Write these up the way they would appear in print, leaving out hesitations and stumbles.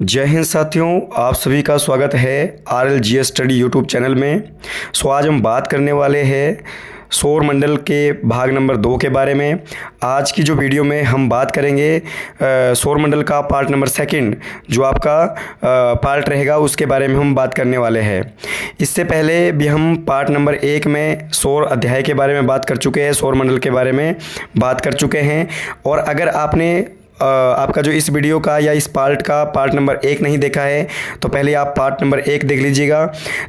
जय हिंद साथियों, आप सभी का स्वागत है RLGS स्टडी यूट्यूब चैनल में। आज हम बात करने वाले हैं सौर मंडल के भाग नंबर 2 के बारे में। आज की जो वीडियो में हम बात करेंगे सौर मंडल का पार्ट नंबर 2 जो आपका पार्ट रहेगा उसके बारे में हम बात करने वाले हैं। इससे पहले भी हम पार्ट नंबर 1 में सौर अध्याय के बारे में बात कर चुके हैं, सौर मंडल के बारे में बात कर चुके हैं। और अगर आपने आपका जो इस वीडियो का या इस पार्ट का पार्ट नंबर 1 नहीं देखा है तो पहले आप पार्ट नंबर 1 देख लीजिएगा,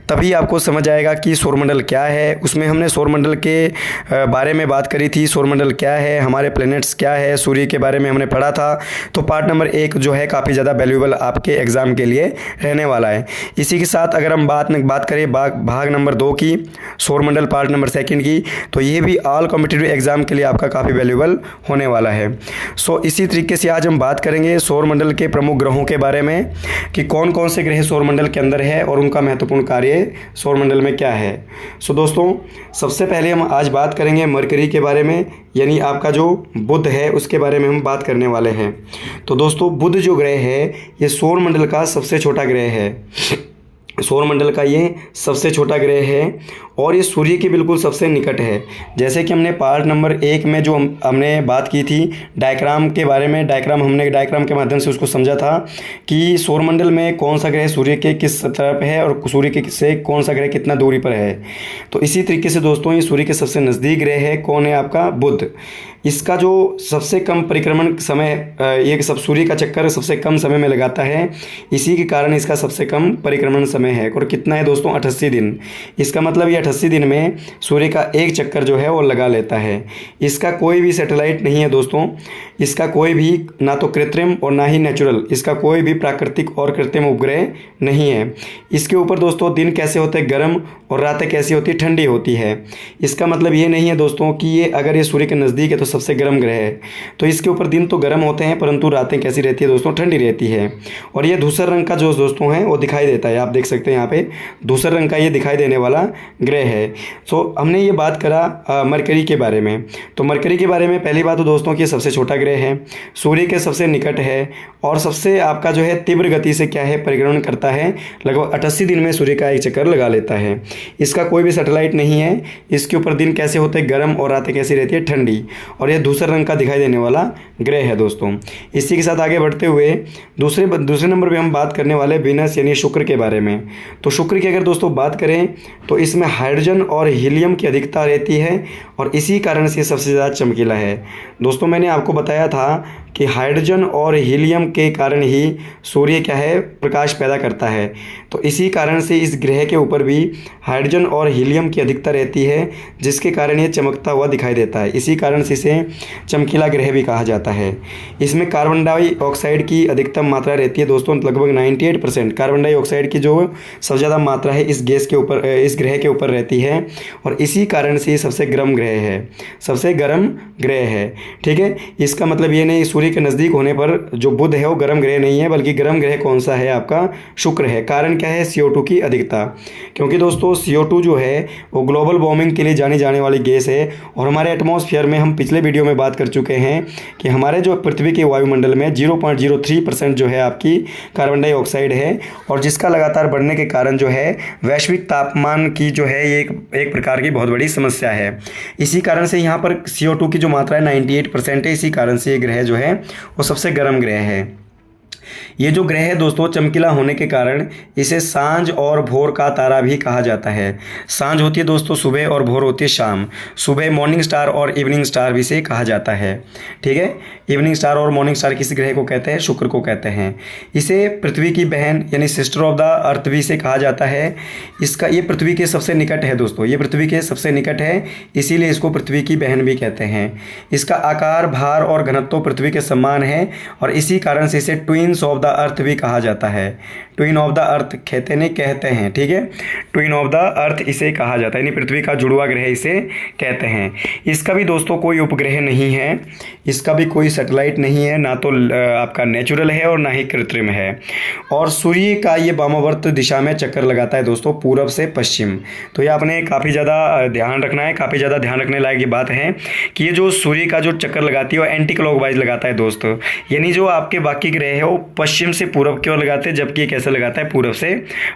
तभी आपको समझ आएगा कि सौरमंडल क्या है। उसमें हमने सौरमंडल के बारे में बात करी थी, सौरमंडल क्या है, हमारे प्लैनेट्स क्या है, सूर्य के बारे में हमने पढ़ा था। तो पार्ट नंबर 1 जो है काफ़ी ज़्यादा वैल्यूएबल आपके एग्ज़ाम के लिए रहने वाला है। इसी के साथ अगर हम बात करें भाग नंबर 2 की, सौरमंडल पार्ट नंबर 2 की, तो ये भी ऑल कॉम्पिटिटिव एग्ज़ाम के लिए आपका काफ़ी वैल्यूएबल होने वाला है। सो इसी तरीके से आज हम बात करेंगे सौरमंडल के प्रमुख ग्रहों के बारे में कि कौन कौन से ग्रह सौरमंडल के अंदर है और उनका महत्वपूर्ण कार्य सौरमंडल में क्या है। सो दोस्तों, सबसे पहले हम आज बात करेंगे मरकरी के बारे में, यानी आपका जो बुध है उसके बारे में हम बात करने वाले हैं। तो दोस्तों, बुध जो ग्रह है ये सौरमंडल का सबसे छोटा ग्रह है। सौरमंडल का ये सबसे छोटा ग्रह है और ये सूर्य के बिल्कुल सबसे निकट है। जैसे कि हमने पार्ट नंबर 1 में जो हमने बात की थी डायग्राम के बारे में, हमने डायग्राम के माध्यम से उसको समझा था कि सौरमंडल में कौन सा ग्रह सूर्य के किस तरफ है और सूर्य के से कौन सा ग्रह कितना दूरी पर है। तो इसी तरीके से दोस्तों, ये सूर्य के सबसे नज़दीक ग्रह है कौन है, आपका बुध। इसका जो सबसे कम परिक्रमण समय, ये सब सूर्य का चक्कर सबसे कम समय में लगाता है, इसी के कारण इसका सबसे कम परिक्रमण समय है। और कितना है दोस्तों, 88 दिन। इसका मतलब ये 88 दिन में सूर्य का एक चक्कर जो है वो लगा लेता है। इसका कोई भी सैटेलाइट नहीं है दोस्तों, इसका कोई भी ना तो कृत्रिम और ना ही नेचुरल, इसका कोई भी प्राकृतिक और कृत्रिम उपग्रह नहीं है। इसके ऊपर दोस्तों दिन कैसे होते हैं, गर्म, और रातें कैसी होती है, ठंडी होती है। इसका मतलब ये नहीं है दोस्तों कि ये अगर ये सूर्य के नज़दीक है तो सबसे गर्म ग्रह है। तो इसके ऊपर दिन तो गर्म होते हैं परंतु रातें कैसी रहती है दोस्तों, ठंडी रहती है। और ये धूसर रंग का जो दोस्तों है वो दिखाई देता है, आप देख सकते हैं यहाँ पे धूसर रंग का ये दिखाई देने वाला ग्रह है। सो हमने ये बात करा मरकरी के बारे में। तो मरकरी के बारे में पहली बात तो दोस्तों कि सबसे छोटा ग्रह है, सूर्य के सबसे निकट है और सबसे आपका जो है तीव्र गति से क्या है, परिक्रमण करता है। लगभग 88 दिन में सूर्य का एक चक्कर लगा लेता है। इसका कोई भी सैटेलाइट नहीं है। इसके ऊपर दिन कैसे होते हैं, गर्म, और रातें कैसी रहती है, ठंडी। और यह धूसर रंग का दिखाई देने वाला ग्रह है दोस्तों। इसी के साथ आगे बढ़ते हुए दूसरे नंबर पे हम बात करने वाले वीनस यानी शुक्र के बारे में। तो शुक्र की अगर दोस्तों बात करें तो इसमें हाइड्रोजन और हीलियम की अधिकता रहती है और इसी कारण से सबसे ज़्यादा चमकीला है। दोस्तों, मैंने आपको बताया था कि हाइड्रोजन और हीलियम के कारण ही सूर्य क्या है, प्रकाश पैदा करता है। तो इसी कारण से इस ग्रह के ऊपर भी हाइड्रोजन और हीलियम की अधिकता रहती है, जिसके कारण ये चमकता हुआ दिखाई देता है। इसी कारण से इसे चमकीला ग्रह भी कहा जाता है। इसमें कार्बन डाइऑक्साइड की अधिकतम मात्रा रहती है दोस्तों, लगभग 98% कार्बन डाइऑक्साइड की जो सबसे ज़्यादा मात्रा है इस ग्रह के ऊपर रहती है। और इसी कारण से ये सबसे गर्म ग्रह है, सबसे गर्म ग्रह है। ठीक है, इसका मतलब ये नहीं सूर्य के नज़दीक होने पर जो बुध है वो गर्म ग्रह नहीं है, बल्कि गर्म ग्रह कौन सा है, आपका शुक्र है। कारण क्या है, CO2 की अधिकता। क्योंकि दोस्तों CO2 जो है वो ग्लोबल वार्मिंग के लिए जानी जाने वाली गैस है। और हमारे एटमॉस्फेयर में हम पिछले वीडियो में बात कर चुके हैं कि हमारे जो पृथ्वी के वायुमंडल में 0.03% जो है आपकी कार्बन डाइऑक्साइड है, और जिसका लगातार बढ़ने के कारण जो है वैश्विक तापमान की जो है ये एक प्रकार की बहुत बड़ी समस्या है। इसी कारण से यहाँ पर CO2 की जो मात्रा है 98% है। इसी कारण से ये ग्रह जो है वो सबसे गर्म ग्रह है। ये जो ग्रह है दोस्तों चमकीला होने के कारण इसे सांझ और भोर का तारा भी कहा जाता है। सांझ होती है दोस्तों सुबह और भोर होती है शाम। सुबह मॉर्निंग स्टार और इवनिंग स्टार भी इसे कहा जाता है। ठीक है, इवनिंग स्टार और मॉर्निंग स्टार किस ग्रह को कहते हैं, शुक्र को कहते हैं। इसे पृथ्वी की बहन यानी सिस्टर ऑफ द अर्थ भी इसे कहा जाता है। ये पृथ्वी के सबसे निकट है दोस्तों, ये पृथ्वी के सबसे निकट है, इसीलिए इसको पृथ्वी की बहन भी कहते हैं। इसका आकार, भार और घनत्व पृथ्वी के समान है और इसी कारण से इसे ट्विन्स ऑफ द अर्थ भी कहा जाता है। ट्विन ऑफ द अर्थ कहते हैं। ठीक है, ट्विन ऑफ द अर्थ इसे कहा जाता है, यानी पृथ्वी का जुड़वा ग्रह इसे कहते हैं। इसका भी दोस्तों कोई उपग्रह नहीं है, इसका भी कोई सैटेलाइट नहीं है, ना तो आपका नेचुरल है और ना ही कृत्रिम है। और सूर्य का ये वामावर्त दिशा में चक्कर लगाता है दोस्तों, पूरब से पश्चिम। तो ये आपने काफ़ी ज़्यादा ध्यान रखना है, काफ़ी ज़्यादा ध्यान रखने लायक ये बात है कि ये जो सूर्य का जो चक्कर लगाती है वो एंटी क्लॉकवाइज लगाता है दोस्तों। यानी जो आपके बाकी ग्रह है वो पश्चिम से पूर्व की ओर लगाते हैं, जबकि ये कैसे लगाता है, पूर्व से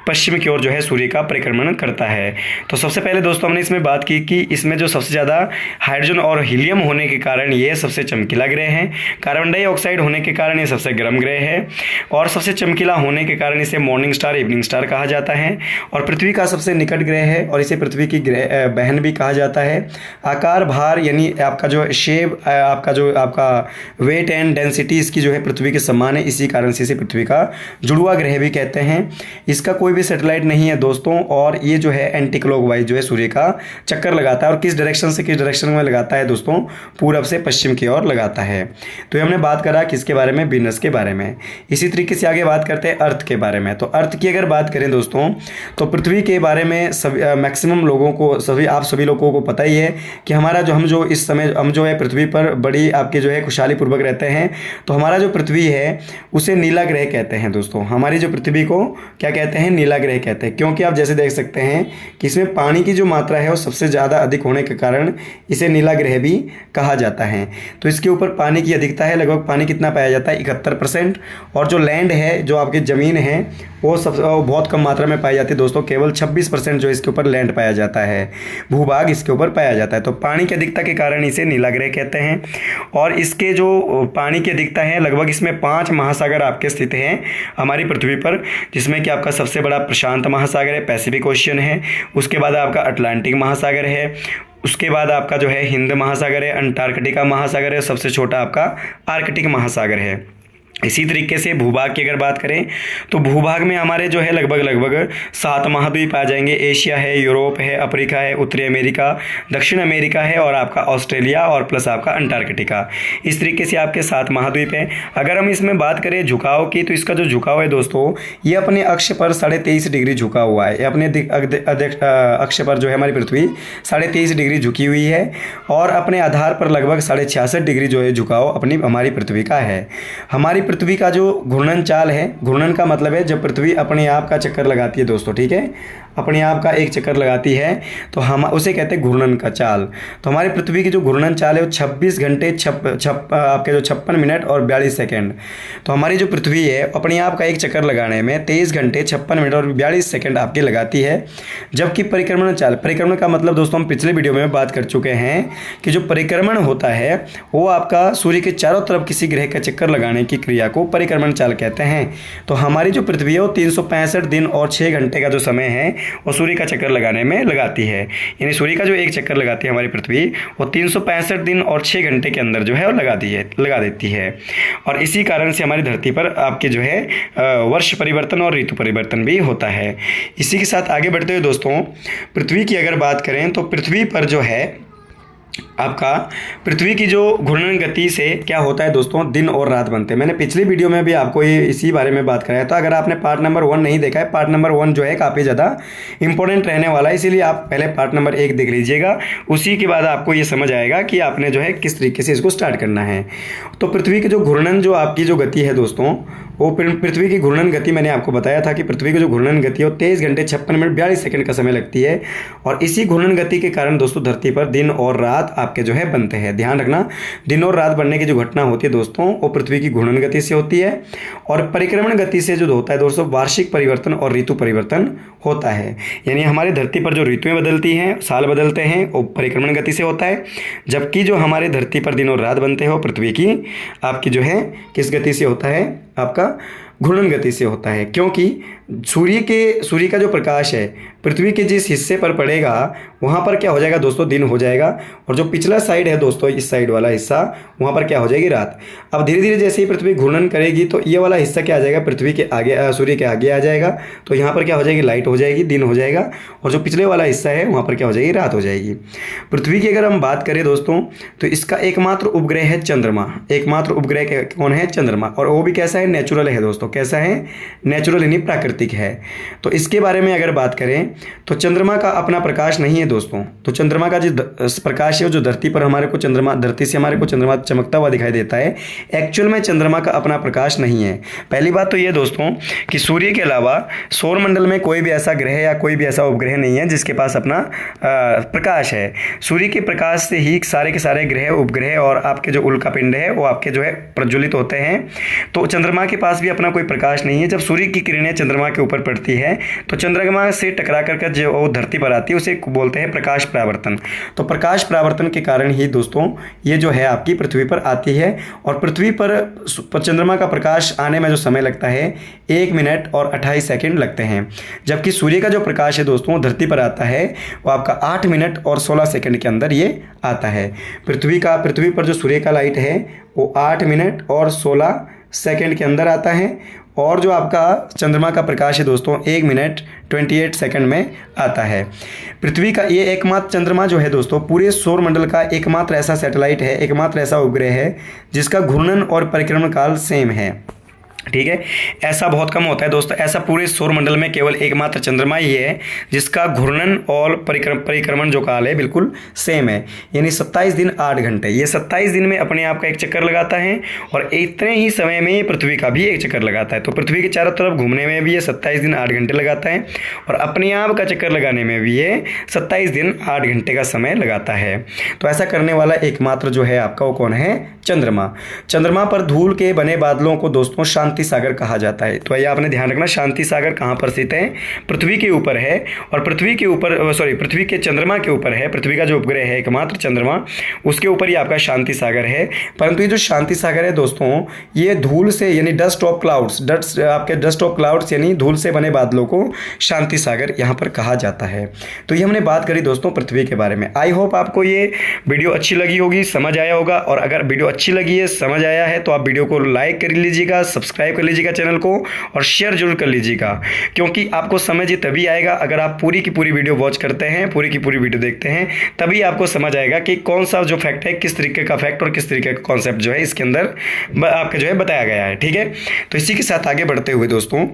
पश्चिम की ओर जो है सूर्य का परिक्रमण करता है। तो सबसे पहले दोस्तों हमने इसमें बात की कि इसमें जो सबसे ज़्यादा हाइड्रोजन और हीलियम होने के कारण ये सबसे चमकीला ग्रह है, कार्बन डाइऑक्साइड होने के कारण ये सबसे गर्म ग्रह है, और सबसे चमकीला होने के कारण इसे मॉर्निंग स्टार, इवनिंग स्टार कहा जाता है, और पृथ्वी का सबसे निकट ग्रह है और इसे पृथ्वी की बहन भी कहा जाता है। आकार, भार यानी आपका जो शेप, आपका वेट एंड डेंसिटी इसकी जो है पृथ्वी के समान है, इसी कारण से इसे पृथ्वी का जुड़वा ग्रह भी कहते हैं। इसका कोई भी सैटेलाइट नहीं है दोस्तों, और ये जो है एंटी क्लॉकवाइज जो है सूर्य का चक्कर लगाता है, और किस डायरेक्शन से किस डायरेक्शन में लगाता है दोस्तों, पूरब से पश्चिम की ओर लगाता है। तो ये हमने बात करा किसके बारे में, वीनस के बारे में। इसी तरीके से आगे बात करते हैं अर्थ के बारे में। तो अर्थ की अगर बात करें दोस्तों, तो पृथ्वी के बारे में मैक्सिमम लोगों को, आप सभी लोगों को पता ही है कि हमारा जो इस समय हम जो है पृथ्वी पर बड़ी आपके जो है खुशहाली पूर्वक रहते हैं। तो हमारा जो पृथ्वी है उसे नीला ग्रह कहते हैं दोस्तों। हमारी जो पृथ्वी को क्या कहते हैं, नीला ग्रह कहते हैं, क्योंकि आप जैसे देख सकते हैं कि इसमें पानी की जो मात्रा है वो सबसे ज़्यादा अधिक होने के कारण इसे नीला ग्रह भी कहा जाता है। तो इसके ऊपर पानी की अधिकता है, लगभग पानी कितना पाया जाता है, 71%, और जो लैंड है, जो आपकी ज़मीन है, वो बहुत कम मात्रा में पाई जाती है दोस्तों, केवल 26% जो इसके ऊपर लैंड पाया जाता है, भूभाग इसके ऊपर पाया जाता है। तो पानी की अधिकता के कारण इसे नीला ग्रह कहते हैं। और इसके जो पानी की अधिकता है, लगभग इसमें 5 महासागर आपके स्थित हैं हमारी पृथ्वी पर, जिसमें कि आपका सबसे बड़ा प्रशांत महासागर है, पैसिफिक ओशियन है, उसके बाद आपका अटलांटिक महासागर है, उसके बाद आपका जो है हिंद महासागर है, अंटार्कटिका महासागर है, सबसे छोटा आपका आर्कटिक महासागर है। इसी तरीके से भूभाग की अगर बात करें तो भूभाग में हमारे जो है लगभग 7 महाद्वीप आ जाएंगे। एशिया है, यूरोप है, अफ्रीका है, उत्तरी अमेरिका, दक्षिण अमेरिका है, और आपका ऑस्ट्रेलिया, और प्लस आपका अंटार्कटिका। इस तरीके से आपके 7 महाद्वीप हैं। अगर हम इसमें बात करें झुकाव की, तो इसका जो झुकाव है दोस्तों, ये अपने अक्ष पर 23.5 डिग्री झुका हुआ है। अपने अक्ष पर जो है हमारी पृथ्वी 23.5 डिग्री झुकी हुई है, और अपने आधार पर लगभग 66.5 डिग्री जो है झुकाव हमारी पृथ्वी का है। हमारी पृथ्वी का जो घूर्णन चाल है, घूर्णन का मतलब है जब पृथ्वी अपने आप का चक्कर लगाती है दोस्तों, ठीक है, अपने आप का एक चक्कर लगाती है, तो हम उसे कहते हैं घूर्णन का चाल। तो हमारी पृथ्वी की जो घूर्णन चाल है वो 26 घंटे आपके जो 56 मिनट और 42 सेकंड। तो हमारी जो पृथ्वी है अपने आप का एक चक्कर लगाने में 23 घंटे 56 मिनट और 42 सेकंड आपके लगाती है। जबकि परिक्रमण चाल, परिक्रमण का मतलब दोस्तों हम पिछले वीडियो में बात कर चुके हैं कि जो परिक्रमण होता है वो आपका सूर्य के चारों तरफ किसी ग्रह का चक्कर लगाने की क्रिया को परिक्रमण चाल कहते हैं। तो हमारी जो पृथ्वी है वो 365 दिन और 6 घंटे का जो समय है वो सूर्य का चक्कर लगाने में लगाती है। यानी सूर्य का जो एक चक्कर लगाती है हमारी पृथ्वी, वो 365 दिन और 6 घंटे के अंदर जो है वो लगा देती है। और इसी कारण से हमारी धरती पर आपके जो है वर्ष परिवर्तन और ऋतु परिवर्तन भी होता है। इसी के साथ आगे बढ़ते हुए दोस्तों, पृथ्वी की अगर बात करें तो पृथ्वी पर जो है आपका पृथ्वी की जो घूर्णन गति से क्या होता है दोस्तों, दिन और रात बनते हैं। मैंने पिछली वीडियो में भी आपको ये इसी बारे में बात कराया था। अगर आपने पार्ट नंबर 1 नहीं देखा है, पार्ट नंबर 1 जो है काफ़ी ज़्यादा इंपॉर्टेंट रहने वाला है, इसीलिए आप पहले पार्ट नंबर 1 देख लीजिएगा। उसी के बाद आपको ये समझ आएगा कि आपने जो है किस तरीके से इसको स्टार्ट करना है। तो पृथ्वी की जो घूर्णन जो आपकी जो गति है दोस्तों, वो पृथ्वी की घूर्णन गति मैंने आपको बताया था कि पृथ्वी की जो घूर्णन गति है वो 23 घंटे 56 मिनट 42 सेकंड का समय लगती है। और इसी घूर्णन गति के कारण दोस्तों धरती पर दिन और रात आपके जो है बनते हैं। ध्यान रखना, दिन और रात बनने की जो घटना होती है दोस्तों वो पृथ्वी की घूर्णन गति से होती है। और परिक्रमण गति से जो होता है दोस्तों वार्षिक परिवर्तन और ऋतु परिवर्तन होता है। यानी हमारी धरती पर जो ऋतुएं बदलती हैं, साल बदलते हैं, वो परिक्रमण गति से होता है। जबकि जो हमारे धरती पर दिन और रात बनते हैं वो पृथ्वी की आपकी जो है किस गति से होता है, आपका घूर्णन गति से होता है। क्योंकि सूर्य का जो प्रकाश है पृथ्वी के जिस हिस्से पर पड़ेगा वहाँ पर क्या हो जाएगा दोस्तों, दिन हो जाएगा। और जो पिछला साइड है दोस्तों, इस साइड वाला हिस्सा, वहाँ पर क्या हो जाएगी, रात। अब धीरे धीरे जैसे ही पृथ्वी घूर्णन करेगी तो ये वाला हिस्सा क्या आ जाएगा, पृथ्वी के आगे, सूर्य के आगे आ जाएगा। तो यहाँ पर क्या हो जाएगी, लाइट हो जाएगी, दिन हो जाएगा। और जो पिछले वाला हिस्सा है वहाँ पर क्या हो जाएगी, रात हो जाएगी। पृथ्वी की अगर हम बात करें दोस्तों तो इसका एकमात्र उपग्रह है चंद्रमा। एकमात्र उपग्रह कौन है, चंद्रमा। और वो भी कैसा है, नेचुरल है दोस्तों। कैसा है, नेचुरल यानी प्राकृतिक है। तो इसके बारे में अगर बात करें तो चंद्रमा का अपना प्रकाश नहीं है दोस्तों। तो चंद्रमा का जो प्रकाश है जो धरती पर हमारे को चंद्रमा, धरती से हमारे को चंद्रमा चमकता हुआ दिखाई देता है, एक्चुअल में चंद्रमा का अपना प्रकाश नहीं है। पहली बात तो ये दोस्तों कि सूर्य के अलावा सौरमंडल में कोई भी ऐसा ग्रह या कोई भी ऐसा उपग्रह नहीं है जिसके पास अपना प्रकाश है। सूर्य के प्रकाश से ही सारे के सारे ग्रह, उपग्रह और आपके जो उल्का पिंड है वो आपके जो है प्रज्वलित होते हैं। तो चंद्रमा के पास भी अपना कोई प्रकाश नहीं है। जब सूर्य की किरणें चंद्रमा के ऊपर पड़ती है तो चंद्रमा से टकरा कर जो वो धरती पर आती है उसे बोलते हैं प्रकाश परावर्तन। तो प्रकाश परावर्तन के कारण ही दोस्तों ये जो है आपकी पृथ्वी पर आती है। और पृथ्वी पर चंद्रमा का प्रकाश आने में जो समय लगता है 1 मिनट और 28 सेकंड लगते हैं, जबकि सूर्य का जो प्रकाश है दोस्तों वो धरती पर आता है वो आपका 8 मिनट और 16 सेकंड के अंदर ये आता है। पृथ्वी पर जो सूर्य का लाइट है वो 8 मिनट और 16 सेकंड के अंदर आता है, और जो आपका चंद्रमा का प्रकाश है दोस्तों 1 मिनट 28 सेकंड में आता है। पृथ्वी का ये एकमात्र चंद्रमा जो है दोस्तों पूरे सौर मंडल का एकमात्र ऐसा सैटेलाइट है, एकमात्र ऐसा उपग्रह है जिसका घूर्णन और परिक्रमण काल सेम है। ठीक है, ऐसा बहुत कम होता है दोस्तों। ऐसा पूरे सौर मंडल में केवल एकमात्र चंद्रमा ही है जिसका घूर्णन और परिक्रमण जो काल है बिल्कुल सेम है, यानी 27 दिन 8 घंटे। ये 27 दिन में अपने आप का एक चक्कर लगाता है और इतने ही समय में पृथ्वी का भी एक चक्कर लगाता है। तो पृथ्वी के चारों तरफ घूमने में भी ये 27 दिन 8 घंटे लगाता है और अपने आप का चक्कर लगाने में भी ये 27 दिन 8 घंटे का समय लगाता है। तो ऐसा करने वाला एकमात्र जो है आपका वो कौन है? चंद्रमा। चंद्रमा पर धूल के बने बादलों को दोस्तों शांति सागर कहा जाता है। तो ये आपने ध्यान रखना, शांति सागर कहाँ पर स्थित है? पृथ्वी के ऊपर है, और पृथ्वी के चंद्रमा के ऊपर है। पृथ्वी का जो उपग्रह है एकमात्र चंद्रमा, उसके ऊपर ही आपका शांति सागर है। परंतु ये जो शांति सागर है दोस्तों ये धूल से यानी डस्ट ऑफ क्लाउड्स यानी धूल से बने बादलों को शांति सागर यहाँ पर कहा जाता है। तो ये हमने बात करी दोस्तों पृथ्वी के बारे में। आई होप आपको ये वीडियो अच्छी लगी होगी, समझ आया होगा। और अगर वीडियो अच्छी लगी है, समझ आया है, तो आप वीडियो को लाइक कर लीजिएगा, सब्सक्राइब कर लीजिएगा चैनल को, और शेयर जरूर कर लीजिएगा, क्योंकि आपको समझ तभी आएगा अगर आप पूरी की पूरी वीडियो वॉच करते हैं, पूरी की पूरी वीडियो देखते हैं, तभी आपको समझ आएगा कि कौन सा जो फैक्ट है, किस तरीके का फैक्ट और किस तरीके का कॉन्सेप्ट जो है इसके अंदर आपका जो है बताया गया है। ठीक है, तो इसी के साथ आगे बढ़ते हुए दोस्तों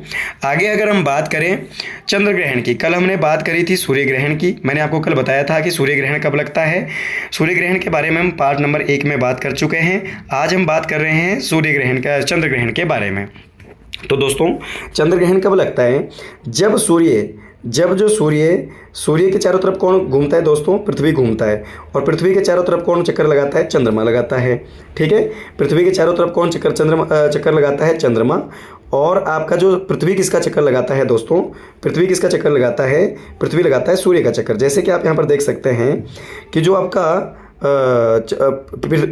आगे अगर हम बात करें चंद्र ग्रहण की, कल हमने बात करी थी सूर्य ग्रहण की। मैंने आपको कल बताया था कि सूर्य ग्रहण कब लगता है। सूर्य ग्रहण के बारे में हम पार्ट नंबर 1 में बात कर चुके हैं। आज हम बात कर रहे हैं चंद्र ग्रहण के बारे में। तो दोस्तों चंद्र ग्रहण कब लगता है? जब सूर्य के चारों तरफ कौन घूमता है दोस्तों? पृथ्वी घूमता है। और पृथ्वी के चारों तरफ कौन चक्कर लगाता है? चंद्रमा लगाता है। ठीक है, पृथ्वी के चारों तरफ कौन चक्कर लगाता है? चंद्रमा। और आपका जो पृथ्वी किसका चक्कर लगाता है दोस्तों? पृथ्वी किसका चक्कर लगाता है? पृथ्वी लगाता है सूर्य का चक्कर। जैसे कि आप यहाँ पर देख सकते हैं कि जो आपका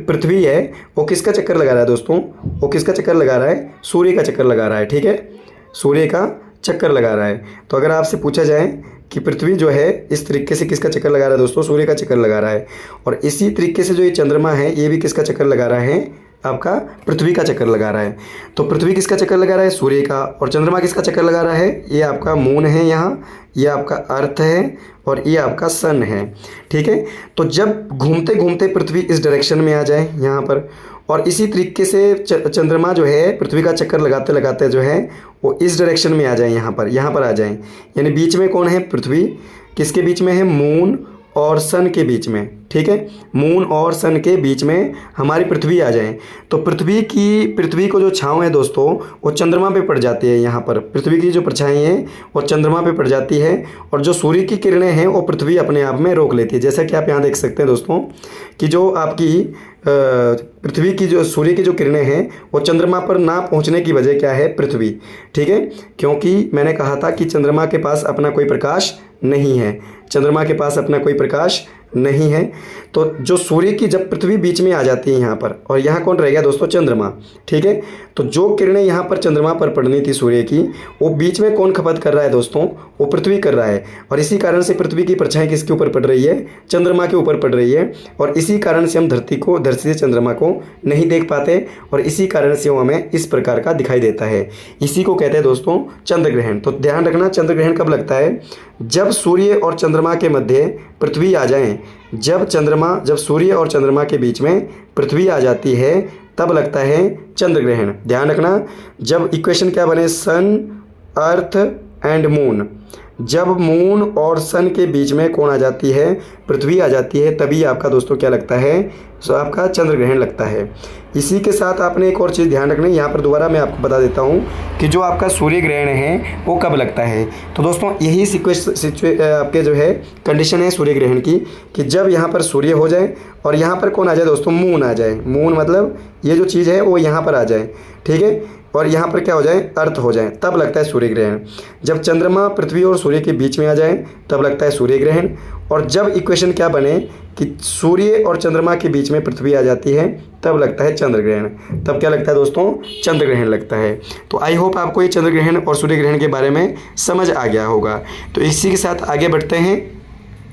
पृथ्वी है वो किसका चक्कर लगा रहा है दोस्तों? वो किसका चक्कर लगा रहा है? सूर्य का चक्कर लगा रहा है। ठीक है, सूर्य का चक्कर लगा रहा है। तो अगर आपसे पूछा जाए कि पृथ्वी जो है इस तरीके से किसका चक्कर लगा रहा है दोस्तों? सूर्य का चक्कर लगा रहा है। और इसी तरीके से जो ये चंद्रमा है ये भी किसका चक्कर लगा रहा है? आपका पृथ्वी का चक्कर लगा रहा है। तो पृथ्वी किसका चक्कर लगा रहा है? सूर्य का। और चंद्रमा किसका चक्कर लगा रहा है? ये आपका मून है यहाँ, ये आपका अर्थ है, और ये आपका सन है। ठीक है, तो जब घूमते घूमते पृथ्वी इस डायरेक्शन में आ जाए यहाँ पर, और इसी तरीके से चंद्रमा जो है पृथ्वी का चक्कर लगाते लगाते जो है वो इस डायरेक्शन में आ जाए, यहाँ पर आ जाए, यानी बीच में कौन है? पृथ्वी। किसके बीच में है? मून और सन के बीच में। ठीक है, मून और सन के बीच में हमारी पृथ्वी आ जाए तो पृथ्वी को जो छाँव है दोस्तों वो चंद्रमा पे पड़ जाती है। यहाँ पर पृथ्वी की जो परछाई है वो चंद्रमा पे पड़ जाती है, और जो सूर्य की किरणें हैं वो पृथ्वी अपने आप में रोक लेती है। जैसा कि आप यहाँ देख सकते हैं दोस्तों कि जो आपकी पृथ्वी की जो सूर्य की जो किरणें हैं वो चंद्रमा पर ना पहुंचने की वजह क्या है? पृथ्वी। ठीक है, क्योंकि मैंने कहा था कि चंद्रमा के पास अपना कोई प्रकाश नहीं है, चंद्रमा के पास अपना कोई प्रकाश नहीं है। तो जो सूर्य की जब पृथ्वी बीच में आ जाती है यहाँ पर, और यहाँ कौन रह गया दोस्तों? चंद्रमा। ठीक है, तो जो किरणें यहाँ पर चंद्रमा पर पड़नी थी सूर्य की, वो बीच में कौन खपत कर रहा है दोस्तों? वो पृथ्वी कर रहा है। और इसी कारण से पृथ्वी की परछाई किसके ऊपर पड़ रही है? चंद्रमा के ऊपर पड़ रही है। और इसी कारण से हम धरती से चंद्रमा को नहीं देख पाते, और इसी कारण से वो हमें इस प्रकार का दिखाई देता है। इसी को कहते हैं दोस्तों चंद्र ग्रहण। तो ध्यान रखना, चंद्र ग्रहण कब लगता है? जब सूर्य और चंद्रमा के मध्य पृथ्वी आ जाए, जब सूर्य और चंद्रमा के बीच में पृथ्वी आ जाती है तब लगता है चंद्र ग्रहण। ध्यान रखना, जब इक्वेशन क्या बने? सन, अर्थ एंड मून। जब मून और सन के बीच में कौन आ जाती है? पृथ्वी आ जाती है, तभी आपका दोस्तों क्या लगता है? तो आपका चंद्र ग्रहण लगता है। इसी के साथ आपने एक और चीज़ ध्यान रखनी है, यहाँ पर दोबारा मैं आपको बता देता हूँ कि जो आपका सूर्य ग्रहण है वो कब लगता है। तो दोस्तों यही आपके जो है कंडीशन है सूर्य ग्रहण की, कि जब यहाँ पर सूर्य हो जाए और यहाँ पर कौन आ जाए दोस्तों? मून आ जाए। मून मतलब ये जो चीज़ है वो यहाँ पर आ जाए। ठीक है, और यहाँ पर क्या हो जाए, अर्थ हो जाए, तब लगता है सूर्य ग्रहण। जब चंद्रमा पृथ्वी और सूर्य के बीच में आ जाए तब लगता है सूर्य ग्रहण। और जब इक्वेशन क्या बने कि सूर्य और चंद्रमा के बीच में पृथ्वी आ जाती है तब लगता है चंद्र ग्रहण। तब क्या लगता है दोस्तों, चंद्र ग्रहण लगता है। तो आई होप आपको ये चंद्र ग्रहण और सूर्य ग्रहण के बारे में समझ आ गया होगा। तो इसी के साथ आगे बढ़ते हैं।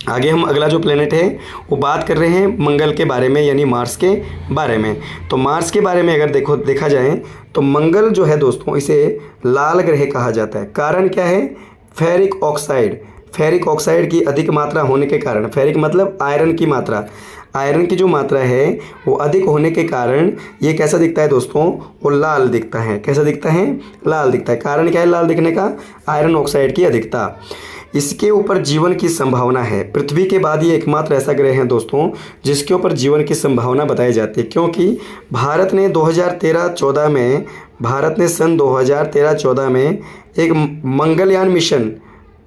आगे हम अगला जो प्लेनेट है वो बात कर रहे हैं मंगल के बारे में, यानी मार्स के बारे में। तो मार्स के बारे में अगर देखा जाए तो मंगल जो है दोस्तों, इसे लाल ग्रह कहा जाता है। कारण क्या है, फेरिक ऑक्साइड। फेरिक ऑक्साइड की अधिक मात्रा होने के कारण, फेरिक मतलब आयरन की मात्रा, आयरन की जो मात्रा है वो अधिक होने के कारण ये कैसा दिखता है दोस्तों, वो लाल दिखता है। कैसा दिखता है, लाल दिखता है। कारण क्या है लाल दिखने का, आयरन ऑक्साइड की अधिकता। इसके ऊपर जीवन की संभावना है। पृथ्वी के बाद ये एकमात्र ऐसा ग्रह है दोस्तों जिसके ऊपर जीवन की संभावना बताई जाती है, क्योंकि भारत ने 2013-14 में, भारत ने सन 2013-14 में एक मंगलयान मिशन,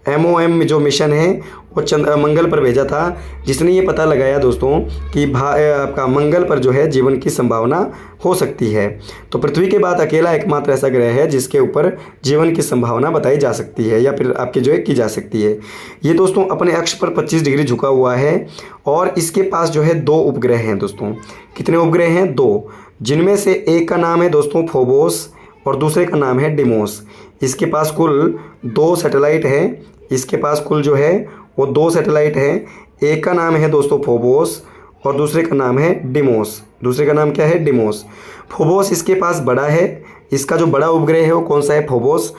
MOM जो मिशन है वो मंगल पर भेजा था, जिसने ये पता लगाया दोस्तों कि आपका मंगल पर जो है जीवन की संभावना हो सकती है। तो पृथ्वी के बाद अकेला एकमात्र ऐसा ग्रह है जिसके ऊपर जीवन की संभावना बताई जा सकती है, या फिर आपकी जो है की जा सकती है। ये दोस्तों अपने अक्ष पर 25 डिग्री झुका हुआ है और इसके पास जो है 2 उपग्रह हैं दोस्तों। कितने उपग्रह हैं, 2, जिनमें से एक का नाम है दोस्तों फोबोस और दूसरे का नाम है डिमोस। इसके पास कुल 2 सैटेलाइट है। इसके पास कुल जो है वो 2 सैटेलाइट है। एक का नाम है दोस्तों फोबोस और दूसरे का नाम है डिमोस। दूसरे का नाम क्या है, डिमोस। फोबोस इसके पास बड़ा है, इसका जो बड़ा उपग्रह है वो कौन सा है, फोबोस।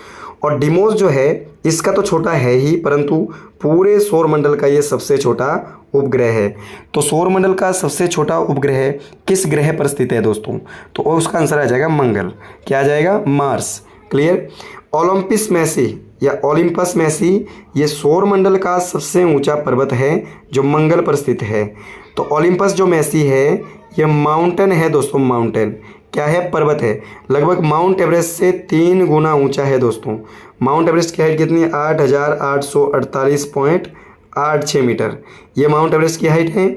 और डिमोस जो है इसका तो छोटा है ही, परंतु पूरे सौरमंडल का ये सबसे छोटा उपग्रह है। तो सौरमंडल का सबसे छोटा उपग्रह किस ग्रह पर स्थित है दोस्तों, तो उसका आंसर आ जाएगा मंगल। क्या आ जाएगा, मार्स। क्लियर। ओलंपिस मैसी या ओलिम्पस मैसी ये सौरमंडल का सबसे ऊंचा पर्वत है जो मंगल पर स्थित है। तो ओलिम्पस जो मैसी है ये माउंटेन है दोस्तों, माउंटेन क्या है, पर्वत है। लगभग माउंट एवरेस्ट से 3 गुना ऊंचा है दोस्तों। माउंट एवरेस्ट की हाइट कितनी है, 8,848.86 मीटर, ये माउंट एवरेस्ट की हाइट है।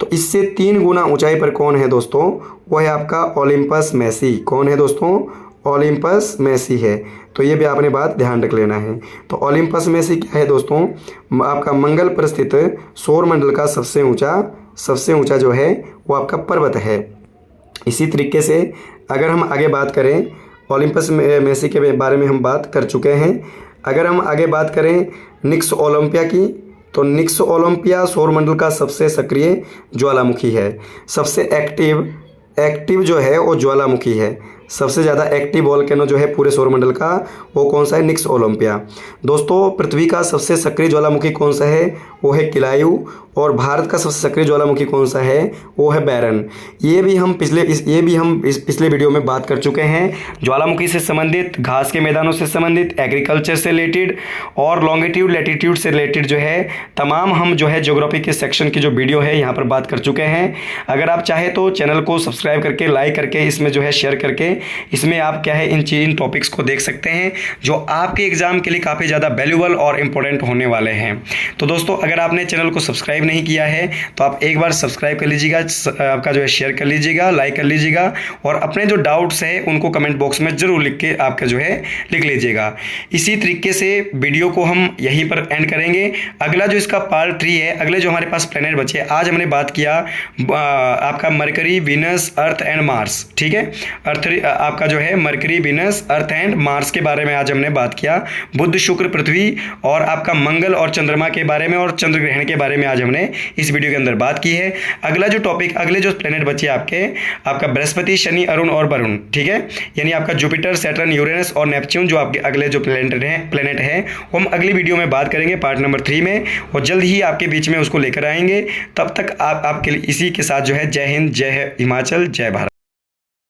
तो इससे 3 गुना ऊंचाई पर कौन है दोस्तों, वो है आपका ओलिम्पस मैसी। कौन है दोस्तों, ओलिम्पस मैसी है। तो ये भी आपने बात ध्यान रख लेना है। तो ओलिम्पस मैसी क्या है दोस्तों, आपका मंगल पर स्थित सौरमंडल का सबसे ऊंचा जो है वो आपका पर्वत है। इसी तरीके से अगर हम आगे बात करें, ओलिम्पस मैसी के बारे में हम बात कर चुके हैं। अगर हम आगे बात करें निक्स ओलंपिया की, तो निक्स ओलंपिया सौरमंडल का सबसे सक्रिय ज्वालामुखी है। सबसे एक्टिव जो है वो ज्वालामुखी है। सबसे ज़्यादा एक्टिव वोल्केनो जो है पूरे सौरमंडल का वो कौन सा है, निक्स ओलंपिया। दोस्तों पृथ्वी का सबसे सक्रिय ज्वालामुखी कौन सा है, वो है किलायू। और भारत का सबसे सक्रिय ज्वालामुखी कौन सा है, वो है बैरन। ये भी हम पिछले वीडियो में बात कर चुके हैं। ज्वालामुखी से संबंधित, घास के मैदानों से संबंधित, एग्रीकल्चर से रिलेटेड और लॉन्गिट्यूड लैटिट्यूड से रिलेटेड जो है तमाम हम जो है ज्योग्राफी के सेक्शन की जो वीडियो है यहाँ पर बात कर चुके हैं। अगर आप चाहे तो चैनल को सब्सक्राइब करके, लाइक करके, इसमें जो है शेयर करके, इसमें आप क्या है इन टॉपिक्स को देख सकते हैं जो आपके एग्जाम के लिए काफ़ी ज़्यादा वैल्यूबल और इंपॉर्टेंट होने वाले हैं। तो दोस्तों अगर आपने चैनल को सब्सक्राइब नहीं किया है तो आप एक बार सब्सक्राइब कर लीजिएगा, आपका जो है शेयर कर लीजिएगा, लाइक कर लीजिएगा और अपने जो डाउट्स हैं उनको कमेंट बॉक्स में ज़रूर लिख के आपका जो है लिख लीजिएगा। इसी तरीके से वीडियो को हम यहीं पर एंड करेंगे। अगला जो इसका पार्ट 3 है, अगले जो हमारे पास प्लैनेट बचे, आज हमने बात किया आपका mercury, Venus, earth and Mars. ठीक है, आपका जो है mercury, Venus, earth and Mars के बारे में आज हमने बात किया। बुध, शुक्र, पृथ्वी और आपका मंगल और चंद्रमा के बारे में और चंद्र ग्रहण के बारे में आज हमने इस वीडियो के अंदर बात की है। अगला जो टॉपिक, अगले जो प्लेनेट बचे आपका बृहस्पति, शनि, अरुण और वरुण। ठीक है, यानी आपका जुपिटर, सैटर्न, यूरेनस और नेपच्यून जो आपके अगले जो प्लेनेट है वो हम अगली वीडियो में बात करेंगे पार्ट नंबर 3 में, और जल्द ही आपके बीच में उसको लेकर आएंगे। तब तक आपके लिए इसी के साथ जो है जय हिंद, जय हिमाचल, जय भारत।